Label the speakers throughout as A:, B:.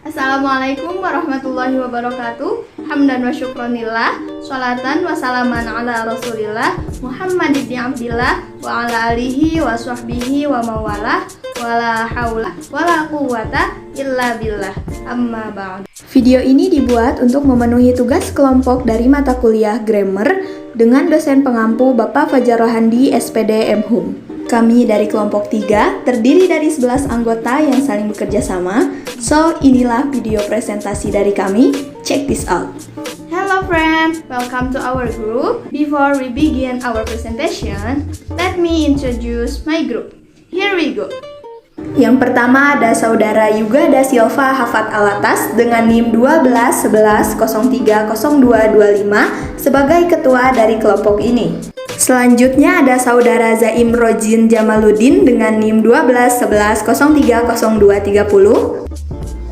A: Assalamualaikum warahmatullahi wabarakatuh. Hamdan wa syukronillah, sholatan wa salaman ala rasulillah Muhammad ibn Abdillah wa ala alihi wa sahbihi wa mawalah, wala haula wala quwwata illa billah, amma ba'd. Video ini dibuat untuk memenuhi tugas kelompok dari mata kuliah Grammar dengan dosen pengampu Bapak Fajar Rohandi, SPD M.Hum. Kami dari kelompok 3 terdiri dari 11 anggota yang saling bekerja sama. So, inilah video presentasi dari kami. Check this out. Hello friends, welcome to our group. Before we begin our presentation, let me introduce my group. Here we go. Yang pertama ada Saudara Yuga Da Silva Hafat Alatas dengan NIM 1211030225 sebagai ketua dari kelompok ini. Selanjutnya ada Saudara Zaim Rojin Jamaluddin dengan NIM 1211030230.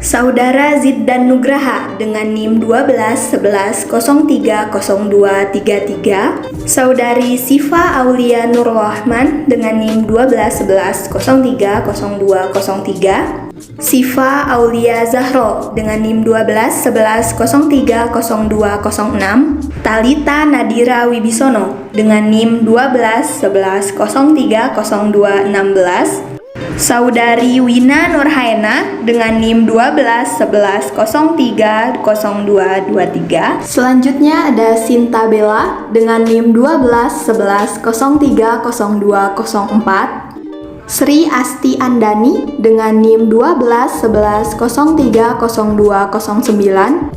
A: Saudara Ziddan Nugraha dengan NIM 1211030233. Saudari Sifa Aulia Nurrahman dengan NIM 1211030203. Sifa Aulia Zahro dengan NIM 1211030206. Talita Nadira Wibisono dengan NIM 1211030216. Saudari Wina Nurhaena dengan NIM 1211030223. Selanjutnya ada Sinta Bella dengan NIM 1211030204. Sri Asti Andani dengan NIM 1211030209.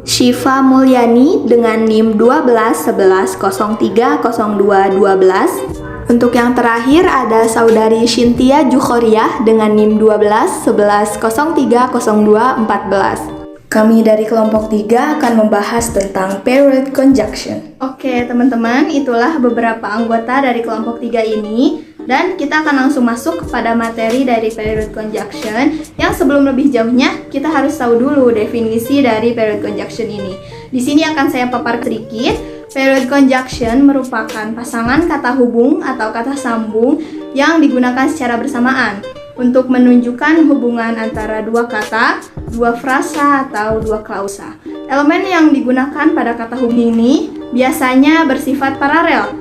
A: Syifa Mulyani dengan NIM 1211030212. Untuk yang terakhir ada Saudari Shintia Jukhoriah dengan NIM 1211030214. Kami dari kelompok 3 akan membahas tentang period conjunction. Oke teman-teman, itulah beberapa anggota dari kelompok 3 ini. Dan kita akan langsung masuk kepada materi dari period conjunction. Yang sebelum lebih jauhnya, kita harus tahu dulu definisi dari period conjunction ini. Di sini akan saya paparkan sedikit. Period conjunction merupakan pasangan kata hubung atau kata sambung yang digunakan secara bersamaan untuk menunjukkan hubungan antara dua kata, dua frasa, atau dua klausa. Elemen yang digunakan pada kata hubung ini biasanya bersifat paralel.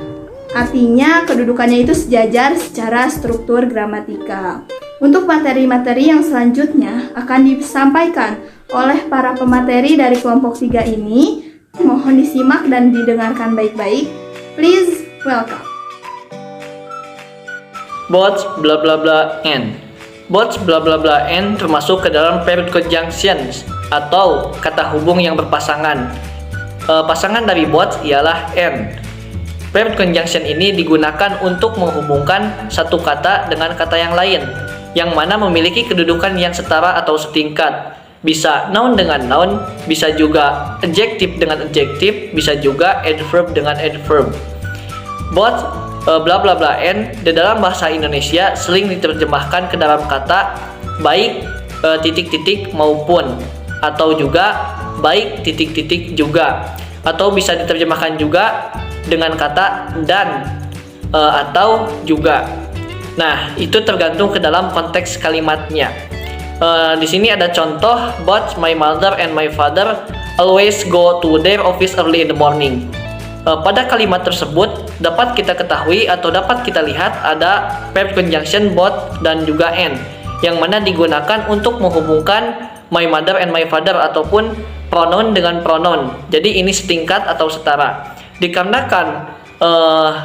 A: Artinya kedudukannya itu sejajar secara struktur gramatikal. Untuk materi-materi yang selanjutnya akan disampaikan oleh para pemateri dari kelompok 3 ini. Mohon disimak dan didengarkan baik-baik. Please welcome.
B: Both bla bla bla and. Both bla bla bla and termasuk ke dalam period conjunctions atau kata hubung yang berpasangan. Pasangan dari both ialah and. Period conjunction ini digunakan untuk menghubungkan satu kata dengan kata yang lain, yang mana memiliki kedudukan yang setara atau setingkat. Bisa noun dengan noun, bisa juga adjective dengan adjective, bisa juga adverb dengan adverb. Both bla bla bla and di dalam bahasa Indonesia sering diterjemahkan ke dalam kata baik titik-titik maupun, atau juga baik titik-titik juga, atau bisa diterjemahkan juga dengan kata dan atau juga. Nah, itu tergantung ke dalam konteks kalimatnya. Di sini ada contoh, both my mother and my father always go to their office early in the morning. Pada kalimat tersebut dapat kita ketahui atau dapat kita lihat ada verb conjunction both dan juga and, yang mana digunakan untuk menghubungkan my mother and my father ataupun pronoun dengan pronoun. Jadi ini setingkat atau setara. Dikarenakan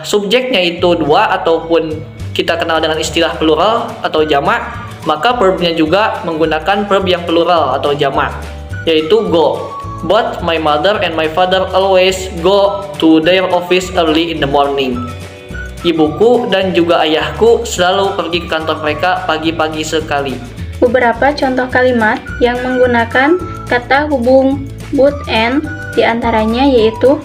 B: subjeknya itu dua ataupun kita kenal dengan istilah plural atau jamak, maka verbnya juga menggunakan verb yang plural atau jamak, yaitu go. Both my mother and my father always go to their office early in the morning. Ibuku dan juga ayahku selalu pergi ke kantor mereka pagi-pagi sekali.
C: Beberapa contoh kalimat yang menggunakan kata hubung both and diantaranya yaitu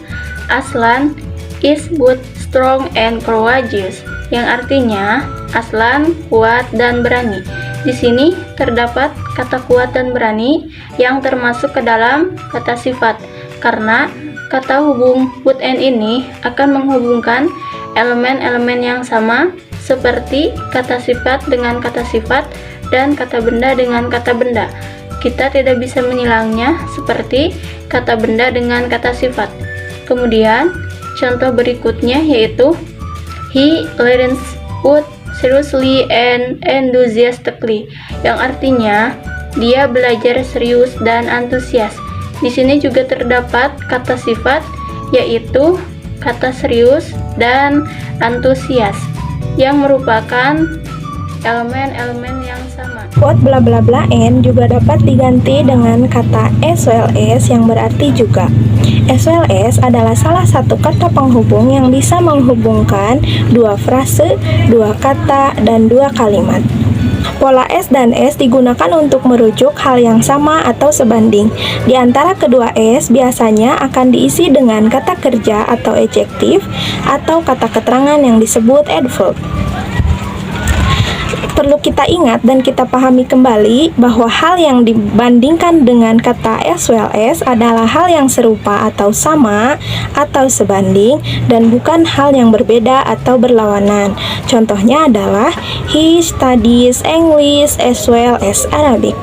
C: Aslan is both strong and courageous, yang artinya Aslan kuat dan berani. Di sini terdapat kata kuat dan berani yang termasuk ke dalam kata sifat, karena kata hubung both and ini akan menghubungkan elemen-elemen yang sama seperti kata sifat dengan kata sifat dan kata benda dengan kata benda. kita tidak bisa menilangnya seperti kata benda dengan kata sifat. Kemudian, contoh berikutnya yaitu he learns would seriously and enthusiastically, yang artinya dia belajar serius dan antusias. Di sini juga terdapat kata sifat yaitu kata serius dan antusias yang merupakan elemen-elemen yang sama.
A: What bla bla bla and juga dapat diganti dengan kata as well as yang berarti juga. As well as adalah salah satu kata penghubung yang bisa menghubungkan dua frase, dua kata, dan dua kalimat. Pola S dan S digunakan untuk merujuk hal yang sama atau sebanding. Di antara kedua S biasanya akan diisi dengan kata kerja atau adjektif atau kata keterangan yang disebut adverb. Perlu kita ingat dan kita pahami kembali bahwa hal yang dibandingkan dengan kata as well as adalah hal yang serupa atau sama atau sebanding dan bukan hal yang berbeda atau berlawanan. Contohnya adalah he studies English as well as Arabic.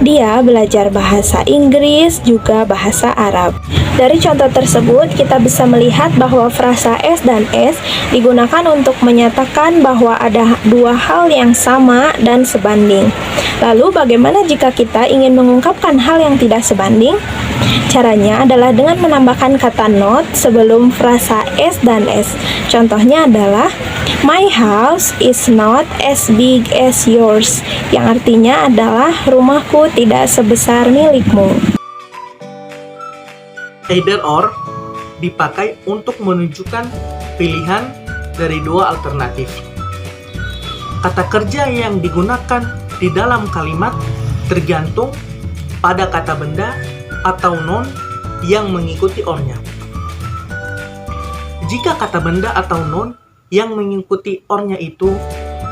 A: Dia belajar bahasa Inggris juga bahasa Arab. Dari contoh tersebut, kita bisa melihat bahwa frasa S dan S digunakan untuk menyatakan bahwa ada dua hal yang sama dan sebanding. Lalu, bagaimana jika kita ingin mengungkapkan hal yang tidak sebanding? Caranya adalah dengan menambahkan kata not sebelum frasa S dan S. Contohnya adalah my house is not as big as yours, yang artinya adalah rumahku tidak sebesar milikmu.
D: Either or dipakai untuk menunjukkan pilihan dari dua alternatif. Kata kerja yang digunakan di dalam kalimat tergantung pada kata benda atau noun yang mengikuti or-nya. Jika kata benda atau noun yang mengikuti or-nya itu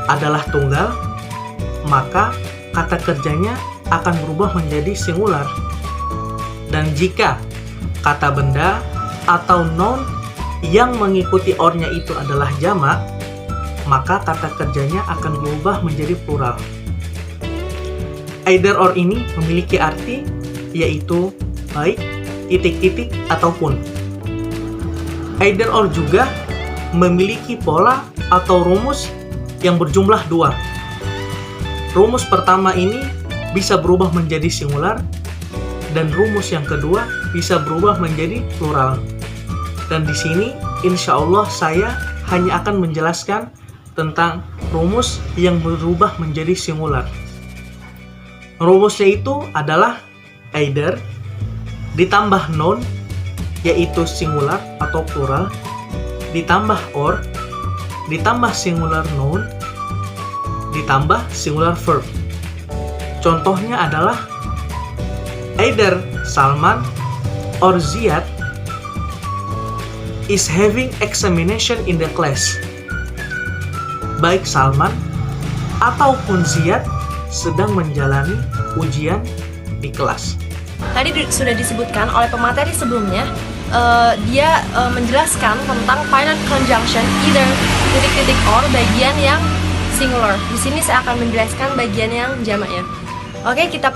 D: adalah tunggal, maka kata kerjanya akan berubah menjadi singular. Dan jika kata benda atau noun yang mengikuti or-nya itu adalah jamak, maka kata kerjanya akan berubah menjadi plural. Either or ini memiliki arti yaitu baik, titik-titik, ataupun. Either or juga memiliki pola atau rumus yang berjumlah dua. Rumus pertama ini bisa berubah menjadi singular, dan rumus yang kedua bisa berubah menjadi plural. Dan di sini insya Allah saya hanya akan menjelaskan tentang rumus yang berubah menjadi singular. Rumusnya itu adalah either ditambah noun yaitu singular atau plural, ditambah or, ditambah singular noun, ditambah singular verb. Contohnya adalah either Salman or Ziyad is having examination in the class. Baik Salman ataupun Ziyad sedang menjalani ujian di kelas.
E: Tadi sudah disebutkan oleh pemateri sebelumnya, dia menjelaskan tentang final conjunction either titik-titik or bagian yang singular. Di sini saya akan menjelaskan bagian yang jamaknya. Oke, kita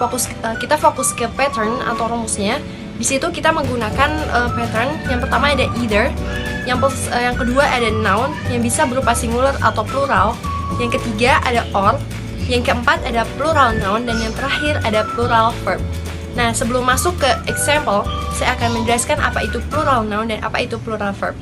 E: fokus ke pattern atau rumusnya. Di situ kita menggunakan pattern. Yang pertama ada either, yang kedua ada noun yang bisa berupa singular atau plural, yang ketiga ada or, yang keempat ada plural noun, dan yang terakhir ada plural verb. Nah, sebelum masuk ke example, saya akan menjelaskan apa itu plural noun dan apa itu plural verb.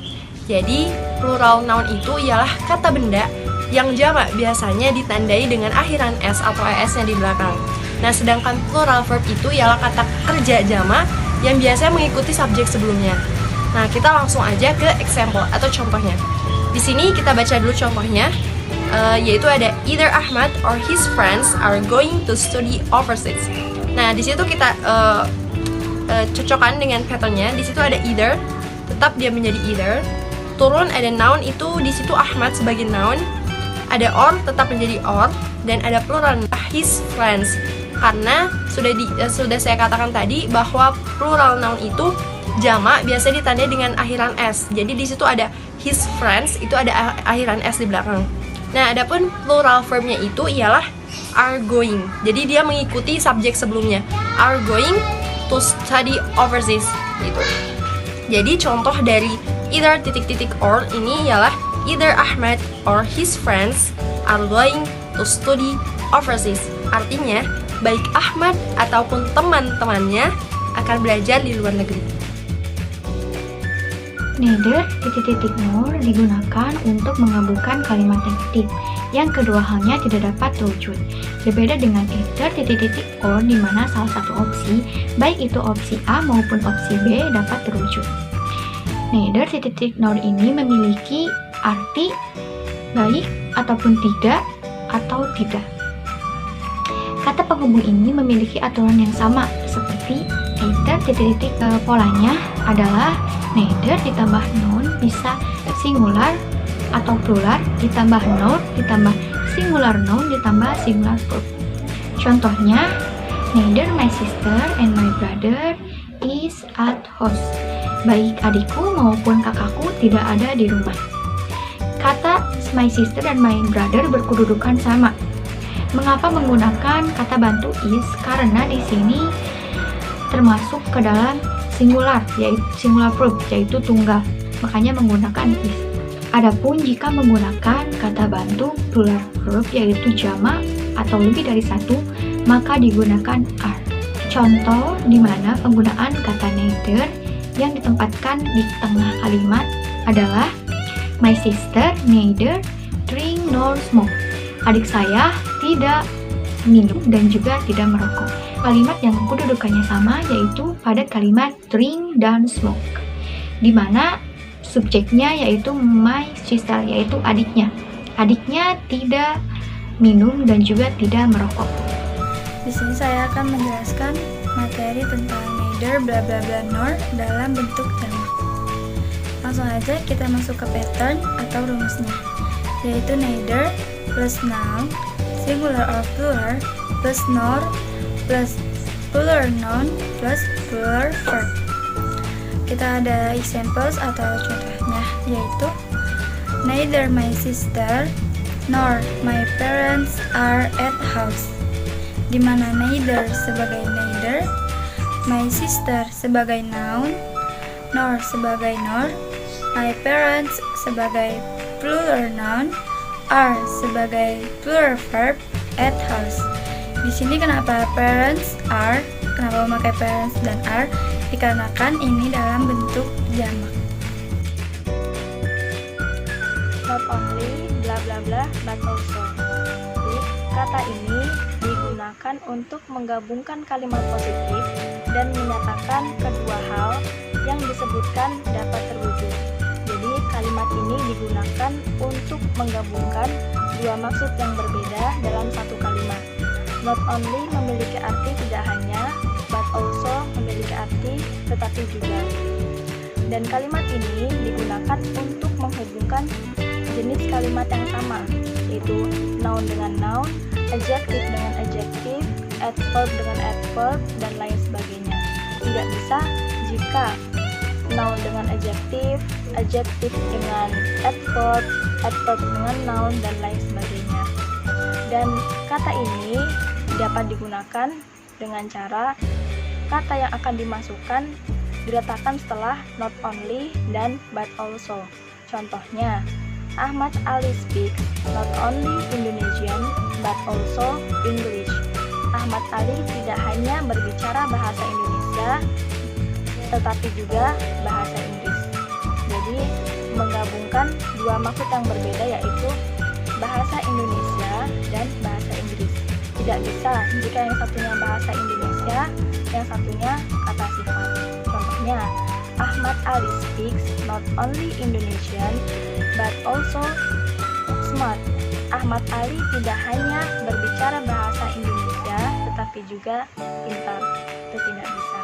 E: Jadi, plural noun itu ialah kata benda yang jamak biasanya ditandai dengan akhiran s atau es-nya di belakang. Nah, sedangkan plural verb itu ialah kata kerja jamak yang biasanya mengikuti subjek sebelumnya. Nah, kita langsung aja ke example atau contohnya. Di sini kita baca dulu contohnya, yaitu ada either Ahmad or his friends are going to study overseas. Nah, di situ kita cocokkan dengan patternnya. Di situ ada either, tetap dia menjadi either. Turun ada noun, itu di situ Ahmad sebagai noun. Ada or, tetap menjadi or, dan ada plural his friends. Karena sudah saya katakan tadi bahwa plural noun itu jamak biasanya ditandai dengan akhiran s. Jadi di situ ada his friends, itu ada akhiran s di belakang. Nah, adapun plural verbnya itu ialah are going. Jadi dia mengikuti subjek sebelumnya. Are going to study overseas gitu. Jadi contoh dari either titik-titik or ini ialah either Ahmad or his friends are going to study overseas. Artinya, baik Ahmad ataupun teman-temannya akan belajar di luar negeri.
F: Neither titik-titik nor digunakan untuk menggabungkan kalimat negatif. Yang kedua halnya tidak dapat terwujud. Berbeda dengan either titik-titik or di mana salah satu opsi, baik itu opsi A maupun opsi B dapat terwujud. Neither titik-titik nor ini memiliki arti baik ataupun tidak atau tidak. Kata penghubung ini memiliki aturan yang sama seperti either titik-titik. Polanya adalah neither ditambah noun bisa singular atau plural ditambah noun ditambah singular noun ditambah singular verb. Contohnya, neither my sister and my brother is at house. Baik adikku maupun kakakku tidak ada di rumah. Kata my sister dan my brother berkedudukan sama. Mengapa menggunakan kata bantu is? Karena di sini termasuk ke dalam singular, yaitu singular verb, yaitu tunggal. Makanya menggunakan is. Adapun jika menggunakan kata bantu plural verb, yaitu jamak atau lebih dari satu, maka digunakan are. Contoh di mana penggunaan kata neither yang ditempatkan di tengah kalimat adalah my sister neither drink nor smoke. Adik saya tidak minum dan juga tidak merokok. Kalimat yang kedudukannya sama yaitu pada kalimat drink dan smoke, di mana subjeknya yaitu my sister, yaitu adiknya. Adiknya tidak minum dan juga tidak merokok.
G: Di sini saya akan menjelaskan materi tentang neither bla bla bla nor dalam bentuk jamak. Langsung aja kita masuk ke pattern atau rumusnya, yaitu neither plus noun singular or plural plus nor plus plural noun plus plural verb. Kita ada examples atau contohnya, yaitu neither my sister nor my parents are at house, di mana neither sebagai neither, my sister sebagai noun, nor sebagai nor, my parents sebagai plural noun, are sebagai plural verb, at house. Di sini kenapa parents are? Kenapa memakai parents dan are? Dikarenakan ini dalam bentuk jamak.
C: Not only bla bla bla but also. Jadi, kata ini digunakan untuk menggabungkan kalimat positif dan menyatakan kedua hal yang disebutkan dapat terwujud. Jadi, kalimat ini digunakan untuk menggabungkan dua maksud yang berbeda dalam satu kalimat. Not only memiliki arti tidak hanya, but also memiliki arti tetapi juga. Dan kalimat ini digunakan untuk menghubungkan jenis kalimat yang sama, yaitu noun dengan noun, adjective dengan adjective, adverb dengan adverb, dan lain sebagainya. Tidak bisa jika noun dengan adjective, adjective dengan adverb, adverb dengan noun, dan lain sebagainya. Dan kata ini dapat digunakan dengan cara kata yang akan dimasukkan diletakkan setelah not only dan but also. Contohnya, Ahmad Ali speaks not only Indonesian but also English. Ahmad Ali tidak hanya berbicara bahasa Indonesia tetapi juga bahasa Inggris. Jadi menggabungkan dua maksud yang berbeda, yaitu bahasa Indonesia dan bahasa Inggris. Tidak bisa jika yang satunya bahasa Indonesia, yang satunya kata sifat. Contohnya, Ahmad Ali speaks not only Indonesian but also smart. Ahmad Ali tidak hanya berbicara bahasa Indonesia tetapi juga pintar. Itu tidak bisa.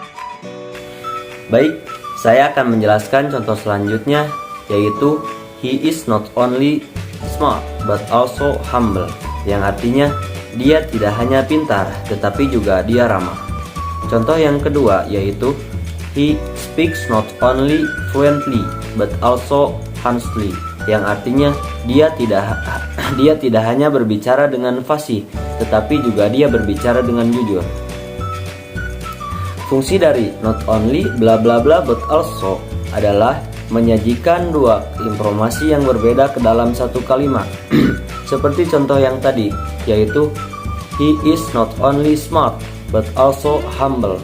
H: Baik, saya akan menjelaskan contoh selanjutnya, yaitu he is not only smart but also humble, yang artinya dia tidak hanya pintar tetapi juga dia ramah. Contoh yang kedua yaitu he speaks not only fluently but also honestly, yang artinya dia tidak hanya berbicara dengan fasih, tetapi juga dia berbicara dengan jujur. Fungsi dari not only bla bla bla but also adalah menyajikan dua informasi yang berbeda ke dalam satu kalimat. Seperti contoh yang tadi, yaitu he is not only smart but also humble,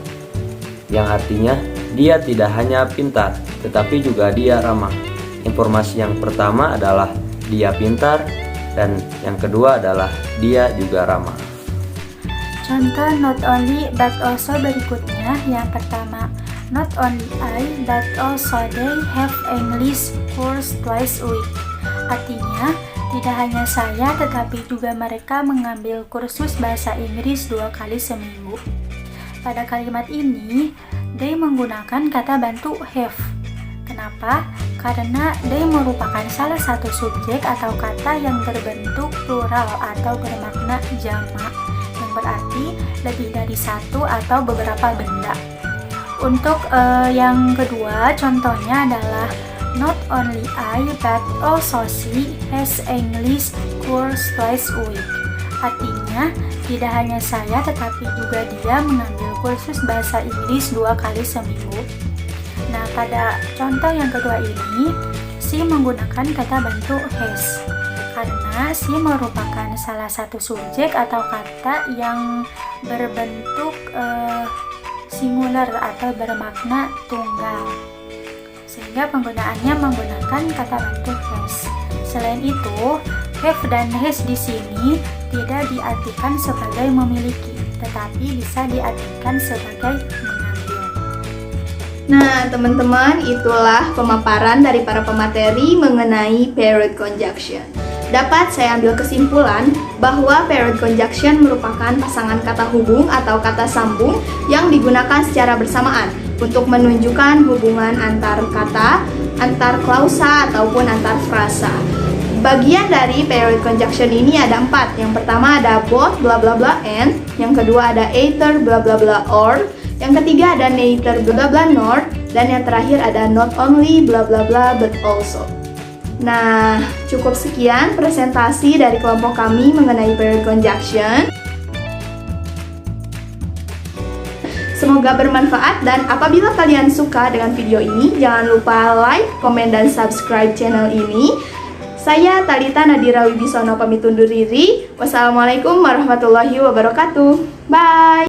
H: yang artinya dia tidak hanya pintar, tetapi juga dia ramah. Informasi yang pertama adalah dia pintar, dan yang kedua adalah dia juga ramah.
G: Contoh not only but also berikutnya. Yang pertama, not only I but also they have English course twice a week. Artinya, tidak hanya saya tetapi juga mereka mengambil kursus bahasa Inggris 2 kali seminggu. Pada kalimat ini, they menggunakan kata bantu have. Kenapa? Karena they merupakan salah satu subjek atau kata yang berbentuk plural atau bermakna jamak, yang berarti lebih dari satu atau beberapa benda. Untuk yang kedua, contohnya adalah not only I but also she has English course twice a week. Artinya, tidak hanya saya tetapi juga dia mengambil kursus bahasa Inggris 2 kali seminggu. Nah, pada contoh yang kedua ini, she menggunakan kata bantu has. Karena she merupakan salah satu subjek atau kata yang berbentuk singular atau bermakna tunggal, sehingga penggunaannya menggunakan kata bantu has. Selain itu, have dan has di sini tidak diartikan sebagai memiliki, tetapi bisa diartikan sebagai mengambil.
A: Nah, teman-teman, itulah pemaparan dari para pemateri mengenai period conjunction. Dapat saya ambil kesimpulan bahwa period conjunction merupakan pasangan kata hubung atau kata sambung yang digunakan secara bersamaan untuk menunjukkan hubungan antar kata, antar klausa, ataupun antar frasa. Bagian dari period conjunction ini ada 4. Yang pertama ada both bla bla bla and, yang kedua ada either bla bla bla or, yang ketiga ada neither bla bla nor, dan yang terakhir ada not only bla bla bla but also. Nah, cukup sekian presentasi dari kelompok kami mengenai period conjunction. Semoga bermanfaat, dan apabila kalian suka dengan video ini, jangan lupa like, komen, dan subscribe channel ini. Saya Talita Nadira Wibisono pamit undur diri. Wassalamualaikum warahmatullahi wabarakatuh. Bye!